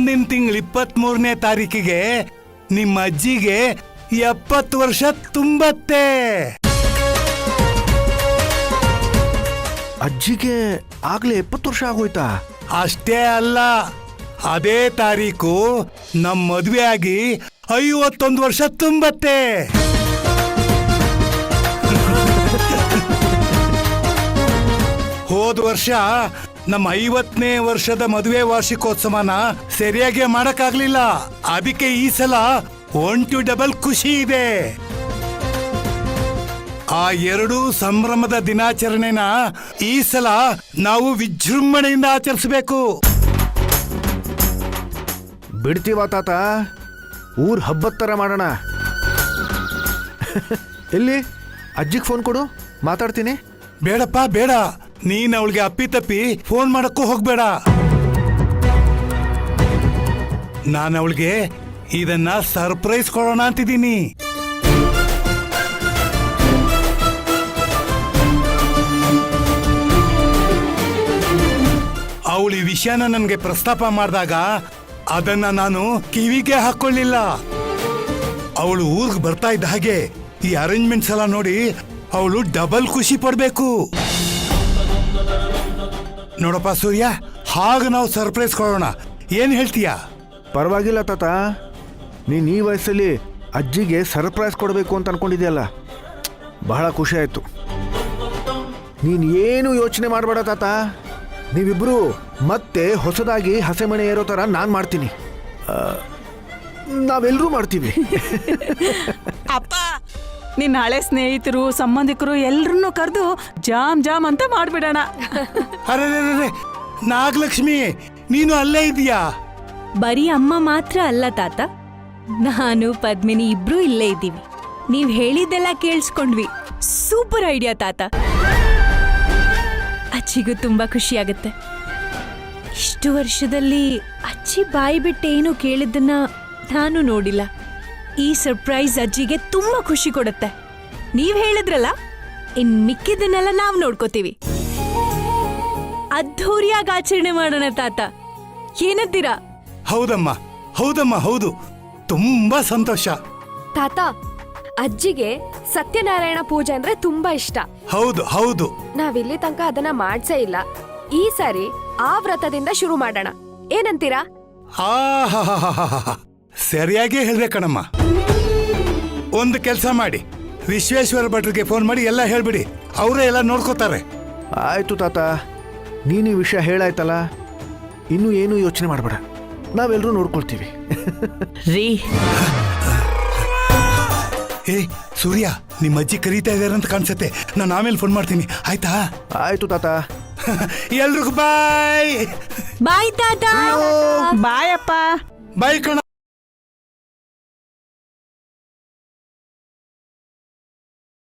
ಮುಂದಿನ ತಿಂಗಳು 23ನೇ ತಾರೀಕಿಗೆ ನಿಮ್ಮ ಅಜ್ಜಿಗೆ 70 ವರ್ಷ ತುಂಬತ್ತೆ. ಅಜ್ಜಿಗೆ ಆಗ್ಲೇ 70 ವರ್ಷ ಆಗೋಯ್ತಾ? ಅಷ್ಟೇ ಅಲ್ಲ, ಅದೇ ತಾರೀಕು ನಮ್ಮ ಮದುವೆ ಆಗಿ 51 ವರ್ಷ ತುಂಬತ್ತೆ. ಹೋದ ವರ್ಷ ನಮ್ಮ 50ನೇ ವರ್ಷದ ಮದುವೆ ವಾರ್ಷಿಕೋತ್ಸವನ ಸರಿಯಾಗಿ ಮಾಡಕ್ಕಾಗ್ಲಿಲ್ಲ. ಅದಕ್ಕೆ ಈ ಸಲ 1 ಖುಷಿ ಇದೆ. ಆ ಎರಡೂ ಸಂಭ್ರಮದ ದಿನಾಚರಣೆನ ಈ ಸಲ ನಾವು ವಿಜೃಂಭಣೆಯಿಂದ ಆಚರಿಸಬೇಕು. ಬಿಡ್ತೀವ ತಾತ, ಊರ್ ಹಬ್ಬದ ಥರ ಮಾಡೋಣ. ಎಲ್ಲಿ ಅಜ್ಜಿಗೆ ಫೋನ್ ಕೊಡು, ಮಾತಾಡ್ತೀನಿ. ಬೇಡಪ್ಪ ಬೇಡ, ನೀನ್ ಅವಳಿಗೆ ಅಪ್ಪಿತಪ್ಪಿ ಫೋನ್ ಮಾಡಕ್ಕೂ ಹೋಗ್ಬೇಡ. ನಾನು ಅವಳಿಗೆ ಇದನ್ನ ಸರ್ಪ್ರೈಸ್ ಕೊಡೋಣ ಅಂತಿದ್ದೀನಿ. ಅವಳು ಈ ವಿಷಯನ ನನಗೆ ಪ್ರಸ್ತಾಪ ಮಾಡಿದಾಗ ಅದನ್ನ ನಾನು ಕಿವಿಗೆ ಹಾಕೊಳ್ಳಿಲ್ಲ. ಅವಳು ಊರಿಗೆ ಬರ್ತಾ ಇದ್ದ ಹಾಗೆ ಈ ಅರೇಂಜ್ಮೆಂಟ್ಸ್ ಎಲ್ಲ ನೋಡಿ ಅವಳು ಡಬಲ್ ಖುಷಿ ಪಡ್ಬೇಕು. ನೋಡಪ್ಪ ಸೂರ್ಯ, ಹಾಗ ನಾವು ಸರ್ಪ್ರೈಸ್ ಕೊಡೋಣ, ಏನ್ ಹೇಳ್ತೀಯಾ? ಪರವಾಗಿಲ್ಲ ತಾತ, ನೀನು ಈ ವಯಸ್ಸಲ್ಲಿ ಅಜ್ಜಿಗೆ ಸರ್ಪ್ರೈಸ್ ಕೊಡಬೇಕು ಅಂತ ಅನ್ಕೊಂಡಿದ್ಯಲ್ಲ, ಬಹಳ ಖುಷಿ ಆಯ್ತು. ನೀನು ಏನು ಯೋಚನೆ ಮಾಡಬೇಡ ತಾತ, ನೀವಿಬ್ರು ಮತ್ತೆ ಹೊಸದಾಗಿ ಹಸೆಮಣೆ ಏರೋ ಥರ ನಾನು ಮಾಡ್ತೀನಿ, ನಾವೆಲ್ಲರೂ ಮಾಡ್ತೀವಿ. ಅಪ್ಪ, ನಿನ್ನ ಹಳೆ ಸ್ನೇಹಿತರು ಸಂಬಂಧಿಕರು ಎಲ್ರನ್ನೂ ಕರೆದು ಜಾಮ್ ಜಾಮ್ ಅಂತ ಮಾಡ್ಬಿಡೋಣ. ಅರೆ ನಾಗಲಕ್ಷ್ಮಿ, ನೀನು ಅಲ್ಲೇ ಇದೀಯಾ? ಬರೀ ಅಮ್ಮ ಮಾತ್ರ ಅಲ್ಲ ತಾತ, ನಾನು ಪದ್ಮಿನಿ ಇಬ್ರು ಇಲ್ಲೇ ಇದ್ದೀವಿ. ನೀವ್ ಹೇಳಿದ್ದೆಲ್ಲ ಕೇಳಿಸ್ಕೊಂಡ್ವಿ. ಸೂಪರ್ ಐಡಿಯಾ ತಾತ. ಅಜ್ಜಿಗೂ ತುಂಬಾ ಖುಷಿ ಆಗುತ್ತೆ. ಇಷ್ಟು ವರ್ಷದಲ್ಲಿ ಅಜ್ಜಿ ಬಾಯಿ ಬಿಟ್ಟೇನು ಕೇಳಿದ್ದನ್ನ ನಾನು ನೋಡಿಲ್ಲ. ಈ ಸರ್ಪ್ರೈಸ್ ಅಜ್ಜಿಗೆ ತುಂಬಾ ಖುಷಿ ಕೊಡುತ್ತೆ. ನೀವ್ ಹೇಳಿದ್ರಲ್ಲ, ಇನ್ ಮಿಕ್ಕಿದ್ದನ್ನೆಲ್ಲ ನಾವ್ ನೋಡ್ಕೋತೀವಿ. ಅದ್ಧೂರಿಯಾಗಿ ಆಚರಣೆ ಮಾಡೋಣ ತಾತ, ಏನಂತೀರಾ? ಹೌದಮ್ಮ ಹೌದಮ್ಮ ಹೌದು, ತುಂಬಾ ಸಂತೋಷ. ತಾತ, ಅಜ್ಜಿಗೆ ಸತ್ಯನಾರಾಯಣ ಪೂಜೆ ಅಂದ್ರೆ ತುಂಬಾ ಇಷ್ಟ. ಹೌದು ಹೌದು, ನಾವಿಲ್ಲಿ ತನಕ ಅದನ್ನ ಮಾಡ್ಸೇ ಇಲ್ಲ. ಈ ಸಾರಿ ಆ ವ್ರತದಿಂದ ಶುರು ಮಾಡೋಣ, ಏನಂತೀರಾ? ಆಹಾ, ಸರಿಯಾಗಿ ಹೇಳ್ದೆ ಕಣಮ್ಮ. ಒಂದು ಕೆಲಸ ಮಾಡಿ, ವಿಶ್ವೇಶ್ವರ ಭಟ್ರಿಗೆ ಫೋನ್ ಮಾಡಿ ಎಲ್ಲ ಹೇಳ್ಬಿಡಿ, ಅವರೇ ಎಲ್ಲ ನೋಡ್ಕೋತಾರೆ. ಆಯ್ತು ತಾತ, ನೀನು ಈ ವಿಷಯ ಹೇಳಾಯ್ತಲ್ಲ, ಇನ್ನೂ ಏನು ಯೋಚನೆ ಮಾಡಬೇಡ, ನಾವೆಲ್ಲರೂ ನೋಡ್ಕೊಳ್ತೀವಿ. ರೀ ಏ ಸೂರ್ಯ, ನಿಮ್ಮ ಅಜ್ಜಿ ಕರೀತಾ ಇದಾರೆ ಅಂತ ಕಾಣಿಸುತ್ತೆ, ನಾನು ಆಮೇಲೆ ಫೋನ್ ಮಾಡ್ತೀನಿ, ಆಯ್ತಾ? ಆಯ್ತು ತಾತ. ಎಲ್ರಿಗೂ ಬಾಯ್. ಬಾಯ್ ತಾತ. ಬಾಯ್ ಅಪ್ಪ. ಬಾಯ್ ಕಣ.